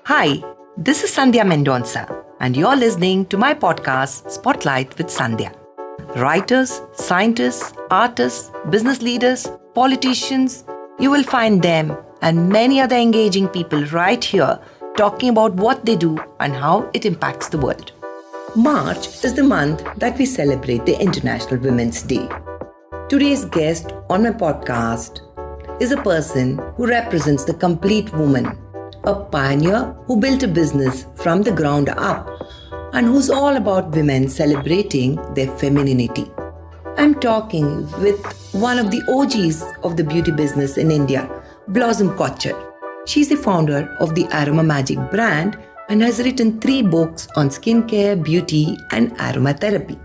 Hi, this is Sandhya Mendonca, and you're listening to my podcast, Spotlight with Sandhya. Writers, scientists, artists, business leaders, politicians, you will find them and many other engaging people right here talking about what they do and how it impacts the world. March is the month that we celebrate the International Women's Day. Today's guest on my podcast is a person who represents the complete woman, a pioneer who built a business from the ground up and who's all about women celebrating their femininity. I'm talking with one of the OGs of the beauty business in India, Blossom Kochhar. She's the founder of the Aroma Magic brand and has written 3 books on skincare, beauty, and aromatherapy.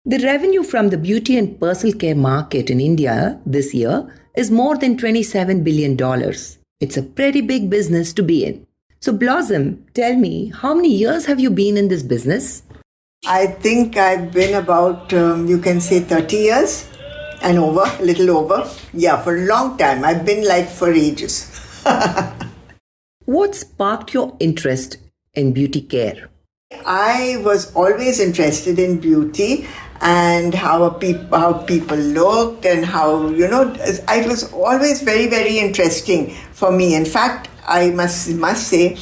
The revenue from the beauty and personal care market in India this year is more than $27 billion. It's a pretty big business to be in. So Blossom, tell me, how many years have you been in this business? I think I've been about, you can say 30 years and over, a little over. Yeah, for a long time. I've been for ages. What sparked your interest in beauty care? I was always interested in beauty and how people looked and how, it was always very, very interesting for me. In fact, I must say,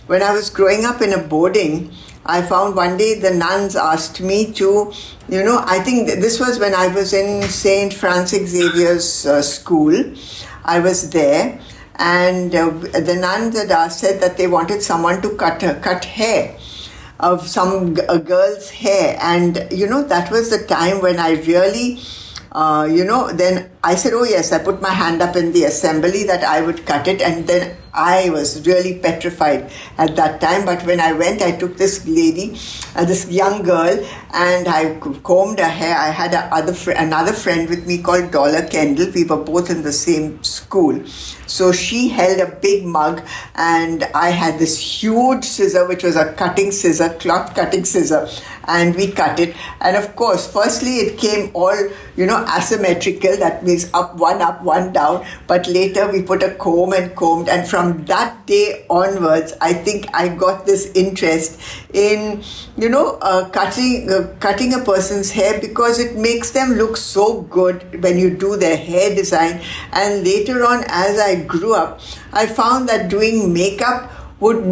when I was growing up in a boarding, I found one day the nuns asked me to, I think this was when I was in St. Francis Xavier's school. I was there. And the nuns had said that they wanted someone to cut hair of a girl's hair. And, that was the time when I really, then I said, oh yes, I put my hand up in the assembly that I would cut it. And then I was really petrified at that time. But when I went, I took this lady, this young girl, and I combed her hair. I had another friend with me called Dollar Kendall. We were both in the same school. So she held a big mug and I had this huge scissor, which was a cloth cutting scissor, and we cut it. And of course, firstly, it came all, asymmetrical. That means up, one down. But later we put a comb and combed. And from that day onwards, I think I got this interest in, cutting a person's hair because it makes them look so good when you do their hair design. And later on, as I grew up, I found that doing makeup would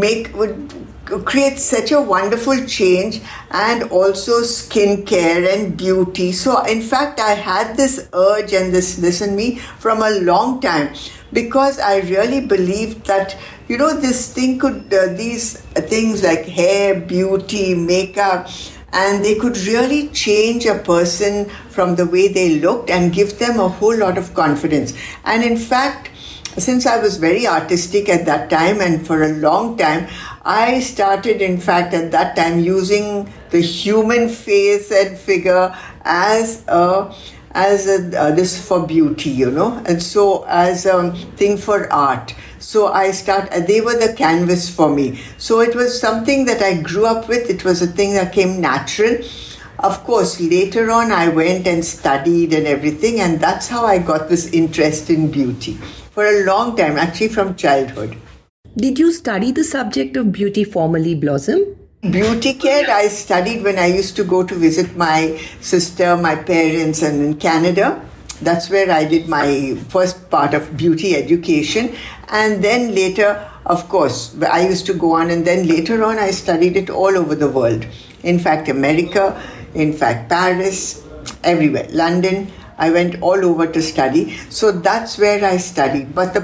create such a wonderful change, and also skincare and beauty. So in fact, I had this urge and this in me from a long time, because I really believed that, this thing these things like hair, beauty, makeup, and they could really change a person from the way they looked and give them a whole lot of confidence. And in fact, since I was very artistic at that time, and for a long time, I started, in fact, at that time using the human face and figure as this for beauty, and so as a thing for art. So they were the canvas for me. So it was something that I grew up with. It was a thing that came natural. Of course, later on, I went and studied and everything, and that's how I got this interest in beauty for a long time, actually from childhood. Did you study the subject of beauty formally, Blossom? Beauty care, I studied when I used to go to visit my sister, my parents, and in Canada. That's where I did my first part of beauty education. And then later, of course, I used to go on, and then later on, I studied it all over the world. In fact, America, in fact, Paris, everywhere, London. I went all over to study. So that's where I studied. But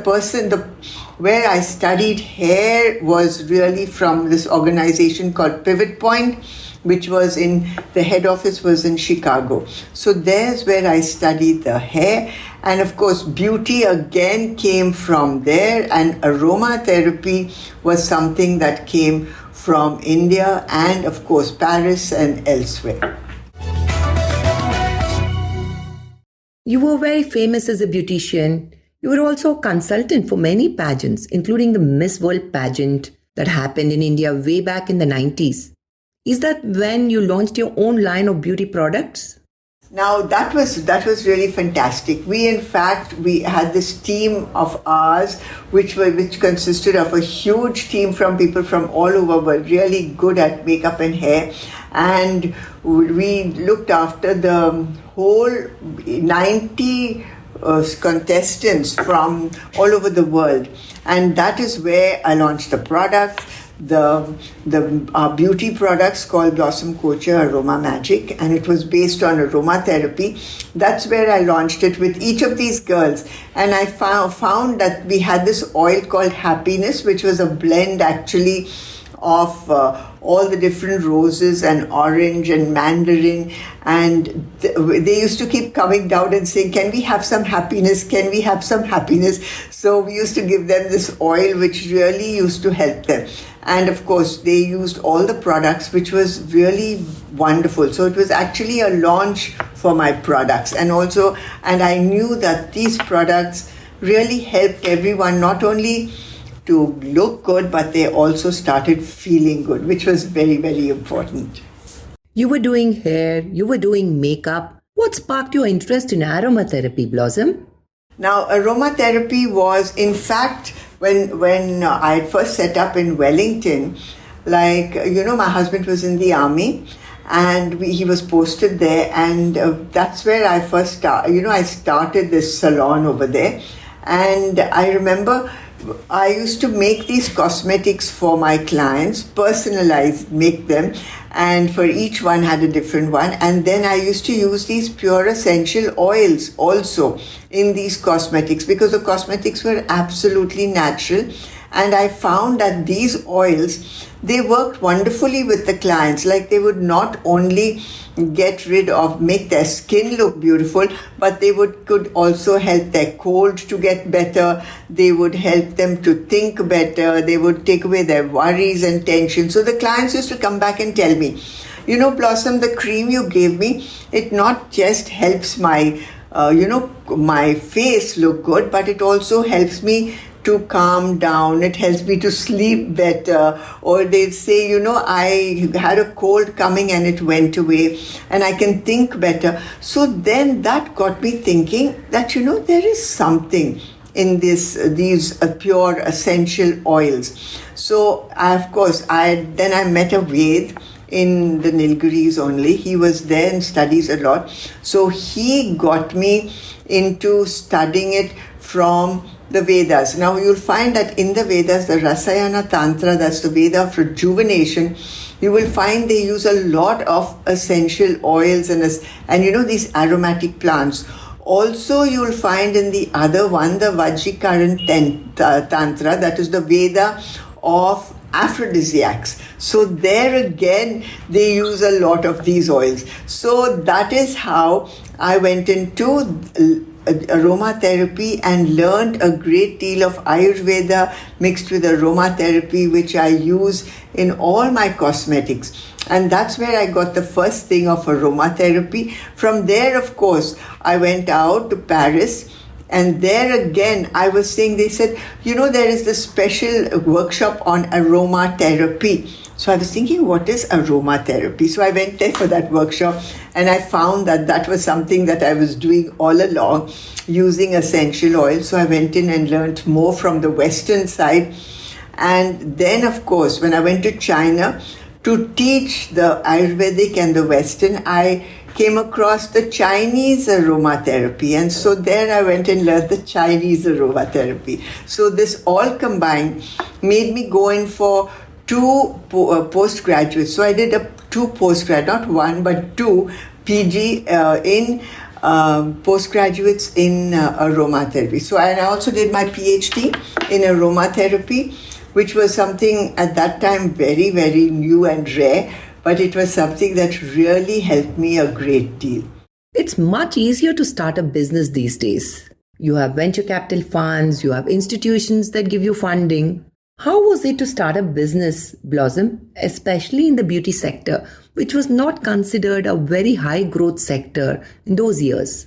where I studied hair was really from this organization called Pivot Point, which was the head office was in Chicago. So there's where I studied the hair. And of course, beauty again came from there. And aromatherapy was something that came from India and of course, Paris and elsewhere. You were very famous as a beautician. You were also a consultant for many pageants, including the Miss World pageant that happened in India way back in the 90s. Is that when you launched your own line of beauty products? Now that was really fantastic. We had this team of ours, which consisted of a huge team from people from all over, were really good at makeup and hair, and we looked after the whole 90 contestants from all over the world, and that is where I launched the product. The beauty products called Blossom Kochhar, Aroma Magic, and it was based on aromatherapy. That's where I launched it with each of these girls, and I found that we had this oil called Happiness, which was a blend actually of all the different roses and orange and mandarin, and they used to keep coming down and saying, can we have some happiness, can we have some happiness? So we used to give them this oil which really used to help them, and of course they used all the products, which was really wonderful. So it was actually a launch for my products, and I knew that these products really helped everyone, not only to look good, but they also started feeling good, which was very, very important. You were doing hair, you were doing makeup. What sparked your interest in aromatherapy, Blossom? Now, aromatherapy was, in fact, when I had first set up in Wellington, my husband was in the army, and he was posted there, and that's where I first I started this salon over there. And I remember I used to make these cosmetics for my clients, make them, and for each one had a different one. And then I used to use these pure essential oils also in these cosmetics, because the cosmetics were absolutely natural. And I found that these oils, they worked wonderfully with the clients. Like, they would not only make their skin look beautiful, but they could also help their cold to get better. They would help them to think better. They would take away their worries and tension. So the clients used to come back and tell me, Blossom, the cream you gave me, it not just helps my face look good, but it also helps me to calm down, it helps me to sleep better. Or they'd say, I had a cold coming and it went away, and I can think better. So then that got me thinking that, there is something in these pure essential oils. So I met a Ved in the Nilgiris only. He was there and studies a lot. So he got me into studying it from the Vedas. Now you'll find that in the Vedas, the Rasayana Tantra, that's the Veda of rejuvenation, you will find they use a lot of essential oils and these aromatic plants. Also, you will find in the other one, the Vajikaran Tantra, that is the Veda of aphrodisiacs. So there again, they use a lot of these oils. So that is how I went into aromatherapy and learned a great deal of Ayurveda mixed with aromatherapy, which I use in all my cosmetics. And that's where I got the first thing of aromatherapy. From there, of course, I went out to Paris. And there again, I was saying, they said, there is this special workshop on aromatherapy. So I was thinking, what is aromatherapy? So I went there for that workshop, and I found that was something that I was doing all along, using essential oil. So I went in and learned more from the Western side. And then, of course, when I went to China to teach the Ayurvedic and the Western, I came across the Chinese aromatherapy. And so there I went and learned the Chinese aromatherapy. So this all combined made me go in for two postgraduates. So I did two postgrad, not one, but two PG in postgraduates in aromatherapy. So and I also did my PhD in aromatherapy, which was something at that time very, very new and rare, but it was something that really helped me a great deal. It's much easier to start a business these days. You have venture capital funds, you have institutions that give you funding. How was it to start a business, Blossom, especially in the beauty sector, which was not considered a very high growth sector in those years?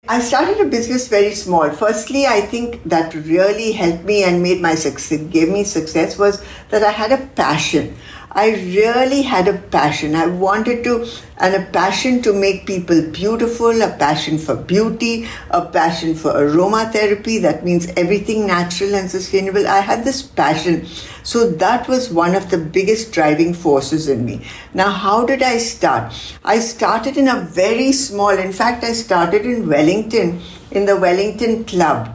I started a business very small. Firstly, I think that really helped me and gave me success was that I had a passion. I really had a passion. I wanted to, and a passion to make people beautiful, a passion for beauty, a passion for aromatherapy. That means everything natural and sustainable. I had this passion. So that was one of the biggest driving forces in me. Now, how did I start? I started in a very small, in fact, I started in Wellington, in the Wellington Club,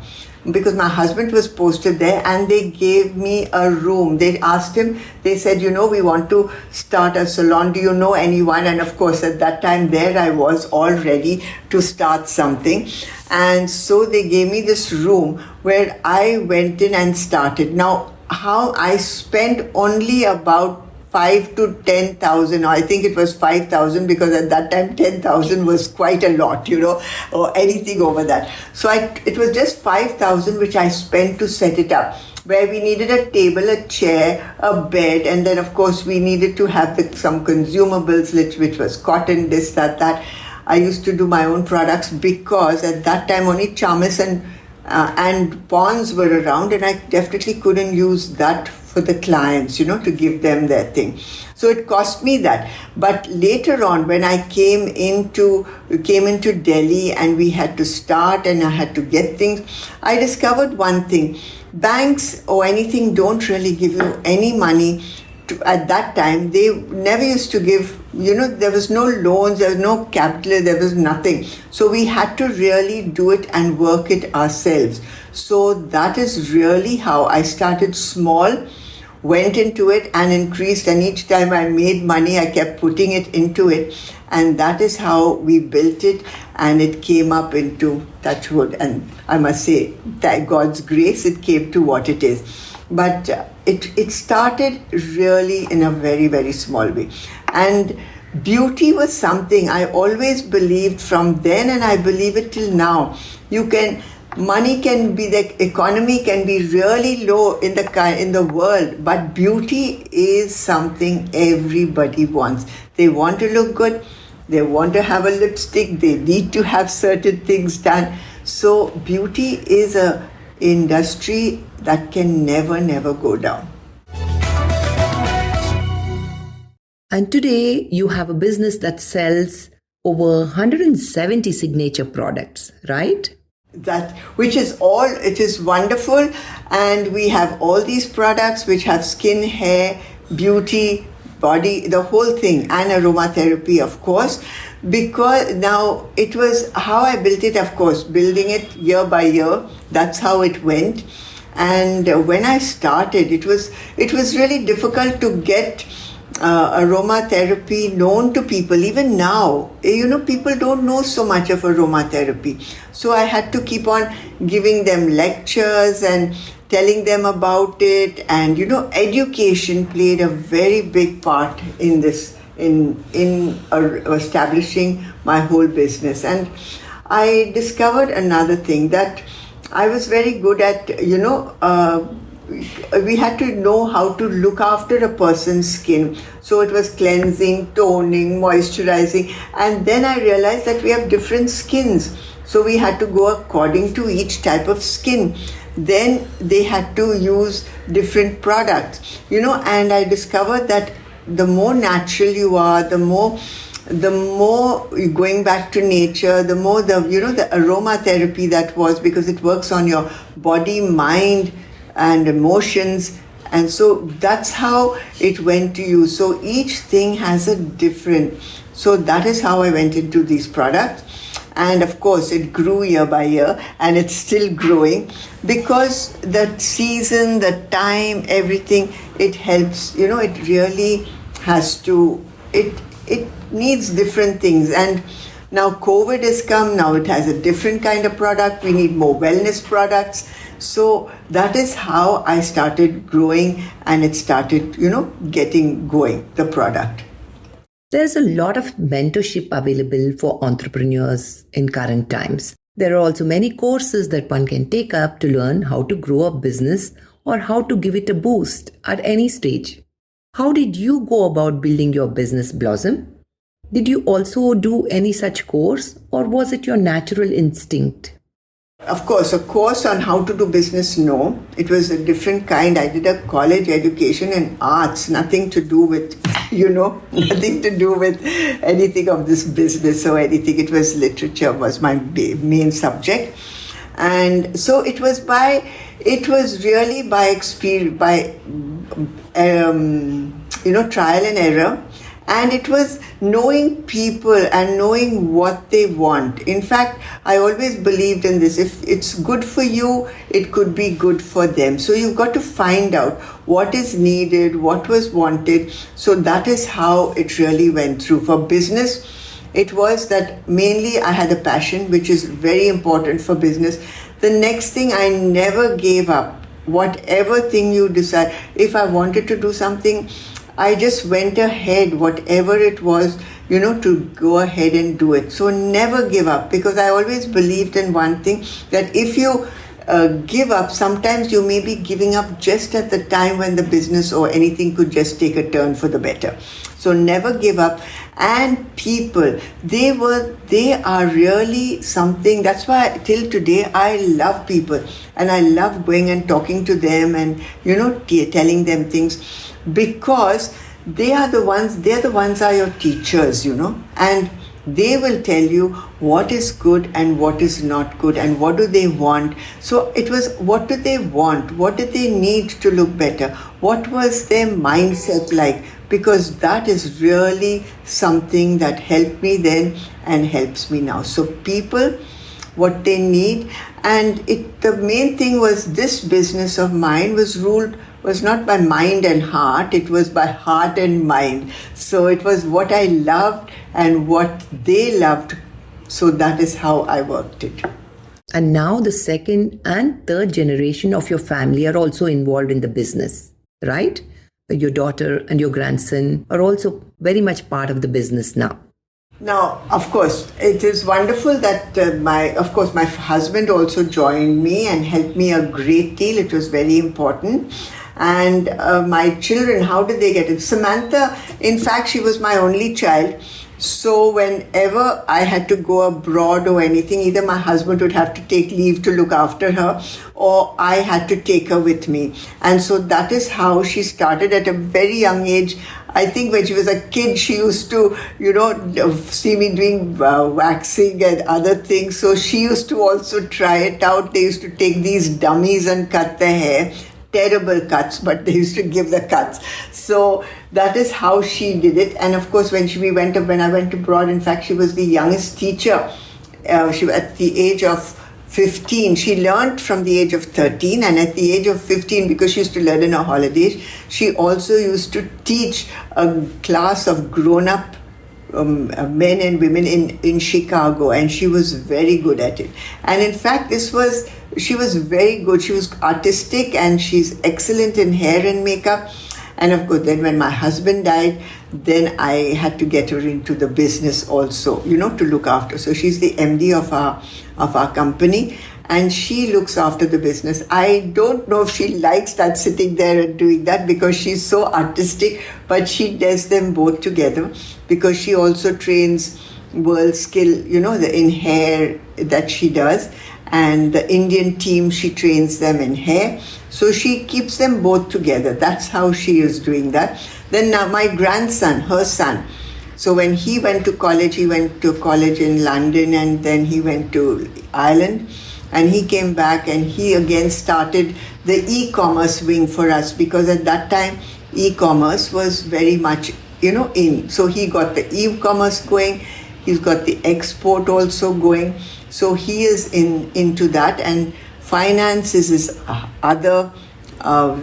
because my husband was posted there, and they gave me a room. They asked him, they said, we want to start a salon. Do you know anyone? And of course, at that time there I was all ready to start something. And so they gave me this room where I went in and started. Now, how I spent only about 5 to 10,000, or I think it was 5,000, because at that time 10,000 was quite a lot, or anything over that. So it was just 5,000 which I spent to set it up, where we needed a table, a chair, a bed, and then of course we needed to have some consumables, which was cotton, this, that. I used to do my own products, because at that time only Chamis and Ponds were around, and I definitely couldn't use that for the clients, to give them their thing. So it cost me that. But later on, when I came into Delhi and we had to start and I had to get things, I discovered one thing. Banks or anything don't really give you any money. At that time, they never used to give, there was no loans, there was no capital, there was nothing. So we had to really do it and work it ourselves. So that is really how I started small, went into it and increased, and each time I made money, I kept putting it into it, and that is how we built it, and it came up into Touchwood, and I must say, that God's grace, it came to what it is. But it started really in a very, very small way, and beauty was something I always believed from then, and I believe it till now. Money can be, the economy can be really low in the world, but beauty is something everybody wants. They want to look good, they want to have a lipstick, they need to have certain things done. So beauty is a industry that can never go down. And today you have a business that sells over 170 signature products, right? It is wonderful, and we have all these products which have skin, hair, beauty, body, the whole thing, and aromatherapy, of course, because now it was how I built it, of course, building it year by year. That's how it went. And when I started, it was really difficult to get aromatherapy known to people. Even now, people don't know so much of aromatherapy. So I had to keep on giving them lectures and telling them about it. And, education played a very big part in this, in establishing my whole business. And I discovered another thing, that I was very good at, we had to know how to look after a person's skin. So it was cleansing, toning, moisturizing. And then I realized that we have different skins. So we had to go according to each type of skin. Then they had to use different products, and I discovered that the more natural you are, the more going back to nature, the more the aromatherapy that was, because it works on your body, mind, and emotions. And so that's how it went to you. So each thing has a different. So that is how I went into these products. And of course, it grew year by year, and it's still growing, because the season, the time, everything, it helps. It really has to, it needs different things. And now COVID has come, now it has a different kind of product. We need more wellness products. So that is how I started growing, and it started, getting going, the product. There's a lot of mentorship available for entrepreneurs in current times. There are also many courses that one can take up to learn how to grow a business or how to give it a boost at any stage. How did you go about building your business, Blossom? Did you also do any such course, or was it your natural instinct? Of course, a course on how to do business, no. It was a different kind. I did a college education in arts, nothing to do with, nothing to do with anything of this business or anything. It was literature was my main subject. And so it was really by experience, by, trial and error. And it was knowing people and knowing what they want. In fact, I always believed in this. If it's good for you, it could be good for them. So you've got to find out what is needed, what was wanted. So that is how it really went through. For business, it was that mainly I had a passion, which is very important for business. The next thing, I never gave up. Whatever thing you decide, if I wanted to do something, I just went ahead, whatever it was, to go ahead and do it. So never give up, because I always believed in one thing, that if you give up, sometimes you may be giving up just at the time when the business or anything could just take a turn for the better. So never give up. And people, they are really something. That's why till today I love people, and I love going and talking to them and telling them things, because they're the ones are your teachers, and they will tell you what is good and what is not good and what do they want. So it was, what do they want? What did they need to look better? What was their mindset like? Because that is really something that helped me then and helps me now. So people, what they need, and the main thing was, this business of mine was not by mind and heart, it was by heart and mind. So it was what I loved and what they loved. So that is how I worked it. And now the second and third generation of your family are also involved in the business, right? Your daughter and your grandson are also very much part of the business now. Now, of course, it is wonderful that my husband also joined me and helped me a great deal. It was very important. And my children, how did they get it? Samantha, in fact, she was my only child. So whenever I had to go abroad or anything, either my husband would have to take leave to look after her, or I had to take her with me. And so that is how she started at a very young age. I think when she was a kid, she used to, see me doing waxing and other things. So she used to also try it out. They used to take these dummies and cut their hair. Terrible cuts, but they used to give the cuts. So that is how she did it. And of course, when I went abroad, in fact, she was the youngest teacher. She was at the age of 15. She learned from the age of 13, and at the age of 15, because she used to learn in her holidays, she also used to teach a class of grown-up men and women in Chicago, and she was very good at it. And in fact, she was very good. She was artistic, and she's excellent in hair and makeup. And of course, then when my husband died, then I had to get her into the business also, to look after. So she's the MD of our company, and she looks after the business. I don't know if she likes that, sitting there and doing that, because she's so artistic, but she does them both together, because she also trains world skill, in hair that she does. And the Indian team, she trains them in hair. So she keeps them both together. That's how she is doing that. Then now my grandson, her son. So when he went to college in London, and then he went to Ireland. And he came back, and he again started the e-commerce wing for us, because at that time, e-commerce was very much, in. So he got the e-commerce going. He's got the export also going. So he is into that, and finance is his other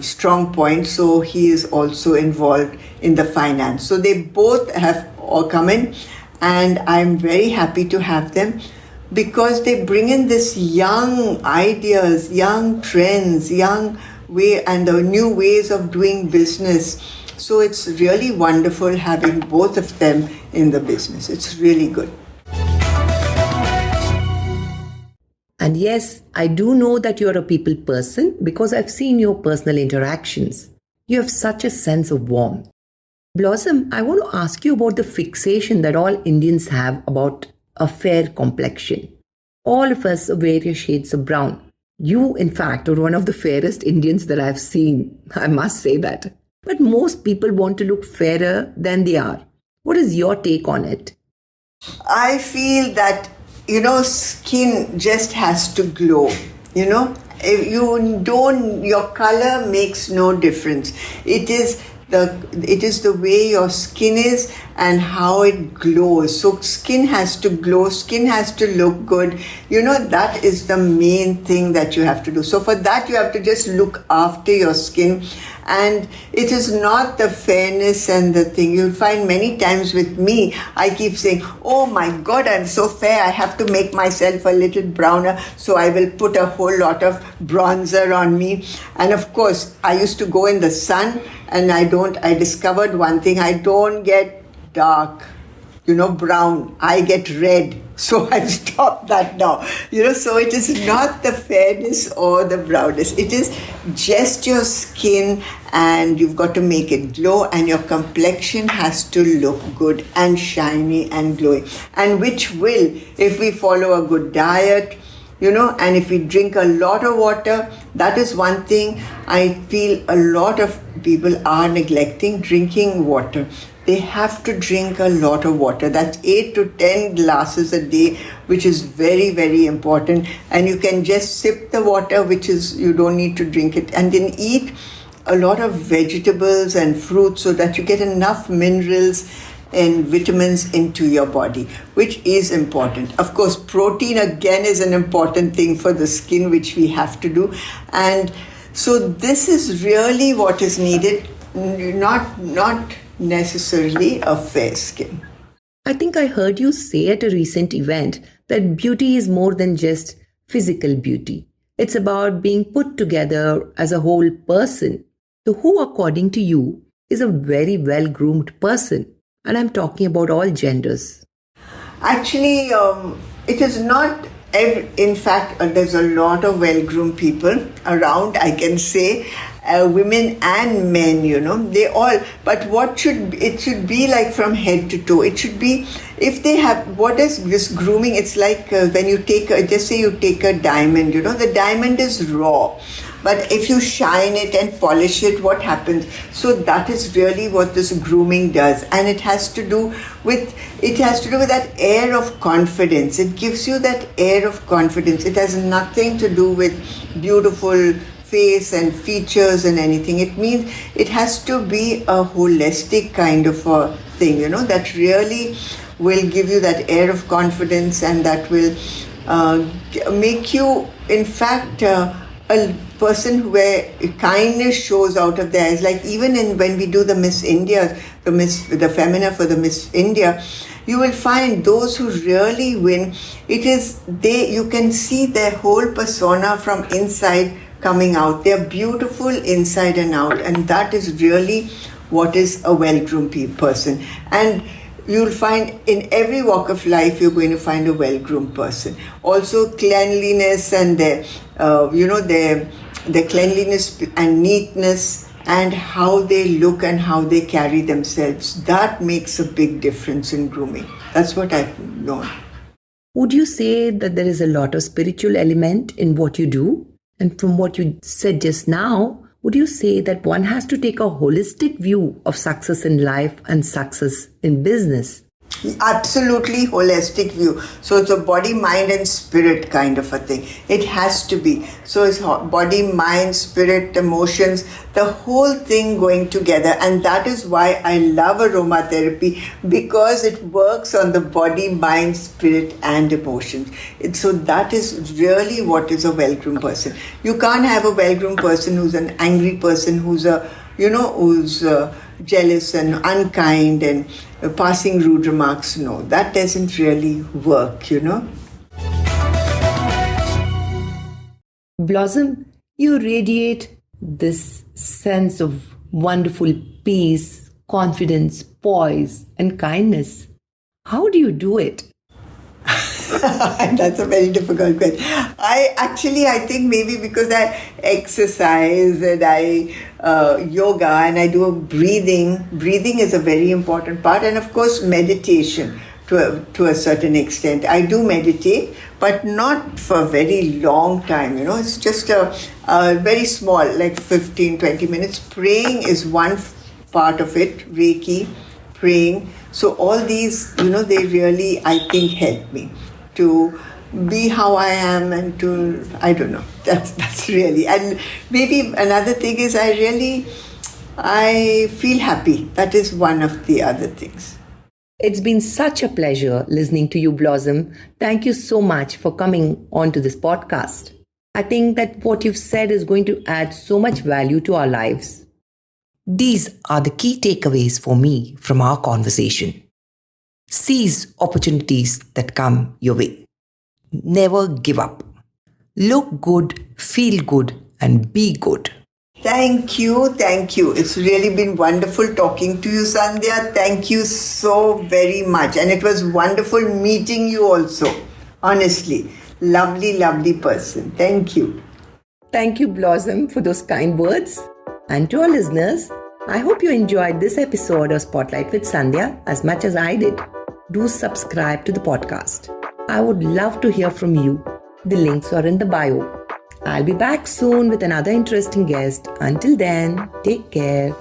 strong point. So he is also involved in the finance. So they both have all come in, and I'm very happy to have them, because they bring in this young ideas, young trends, young way, and the new ways of doing business. So it's really wonderful having both of them in the business. It's really good. And yes, I do know that you're a people person, because I've seen your personal interactions. You have such a sense of warmth. Blossom, I want to ask you about the fixation that all Indians have about a fair complexion. All of us are various shades of brown. You, in fact, are one of the fairest Indians that I've seen. I must say that. But most people want to look fairer than they are. What is your take on it? I feel that, skin just has to glow, If you don't, your color makes no difference. It is the way your skin is and how it glows. So skin has to glow, skin has to look good. That is the main thing that you have to do. So for that, you have to just look after your skin. And it is not the fairness and the thing. You'll find many times with me, I keep saying, oh my God, I'm so fair. I have to make myself a little browner. So I will put a whole lot of bronzer on me. And of course, I used to go in the sun and I discovered one thing. I don't get dark, brown. I get red. So I've stopped that now. So it is not the fairness or the brownness. It is just your skin, and you've got to make it glow, and your complexion has to look good and shiny and glowing. And which will, if we follow a good diet, and if we drink a lot of water. That is one thing I feel a lot of people are neglecting: drinking water. They have to drink a lot of water. That's 8 to 10 glasses a day, which is very, very important. And you can just sip the water, you don't need to drink it. And then eat a lot of vegetables and fruits so that you get enough minerals and vitamins into your body, which is important. Of course, protein again is an important thing for the skin, which we have to do. And so this is really what is needed, not necessarily a fair skin. I think I heard you say at a recent event that beauty is more than just physical beauty. It's about being put together as a whole person. So who, according to you, is a very well-groomed person? And I'm talking about all genders. Actually, it is not. In fact, there's a lot of well-groomed people around, I can say, women and men, they all. But it should be like from head to toe. It should be, if they have, what is this grooming? It's like when you just say you take a diamond, the diamond is raw. But if you shine it and polish it, what happens? So that is really what this grooming does. And it has to do with that air of confidence. It gives you that air of confidence. It has nothing to do with beautiful face and features and anything. It means it has to be a holistic kind of a thing, that really will give you that air of confidence, and that will make you, in fact, a person where kindness shows out of their eyes. Like even when we do the Miss India, the Femina for the Miss India, you will find those who really win. You can see their whole persona from inside coming out. They're beautiful inside and out, and that is really what is a well-groomed person. And you'll find in every walk of life, you're going to find a well-groomed person. Also, cleanliness and their cleanliness and neatness, and how they look and how they carry themselves. That makes a big difference in grooming. That's what I've known. Would you say that there is a lot of spiritual element in what you do? And from what you said just now, would you say that one has to take a holistic view of success in life and success in business? Absolutely holistic view. So it's a body, mind and spirit kind of a thing. It has to be. So it's body, mind, spirit, emotions, the whole thing going together. And that is why I love aromatherapy, because it works on the body, mind, spirit and emotions. So that is really what is a well-groomed person. You can't have a well-groomed person who's an angry person, who's jealous and unkind and passing rude remarks. No, that doesn't really work, Blossom, you radiate this sense of wonderful peace, confidence, poise, and kindness. How do you do it? That's a very difficult question. I think maybe because I exercise and I yoga and I do breathing. Breathing is a very important part, and of course meditation. to a certain extent. I do meditate, but not for a very long time, It's just a very small, like 15, 20 minutes. Praying is one part of it, Reiki, praying. So all these, they really, I think, help me to be how I am and to, I don't know, that's really, and maybe another thing is I feel happy. That is one of the other things. It's been such a pleasure listening to you, Blossom. Thank you so much for coming on to this podcast. I think that what you've said is going to add so much value to our lives. These are the key takeaways for me from our conversation. Seize opportunities that come your way. Never give up. Look good, feel good, and be good. Thank you. It's really been wonderful talking to you, Sandhya. Thank you so very much. And it was wonderful meeting you also. Honestly, lovely, lovely person. Thank you. Thank you, Blossom, for those kind words. And to our listeners, I hope you enjoyed this episode of Spotlight with Sandhya as much as I did. Do subscribe to the podcast. I would love to hear from you. The links are in the bio. I'll be back soon with another interesting guest. Until then, take care.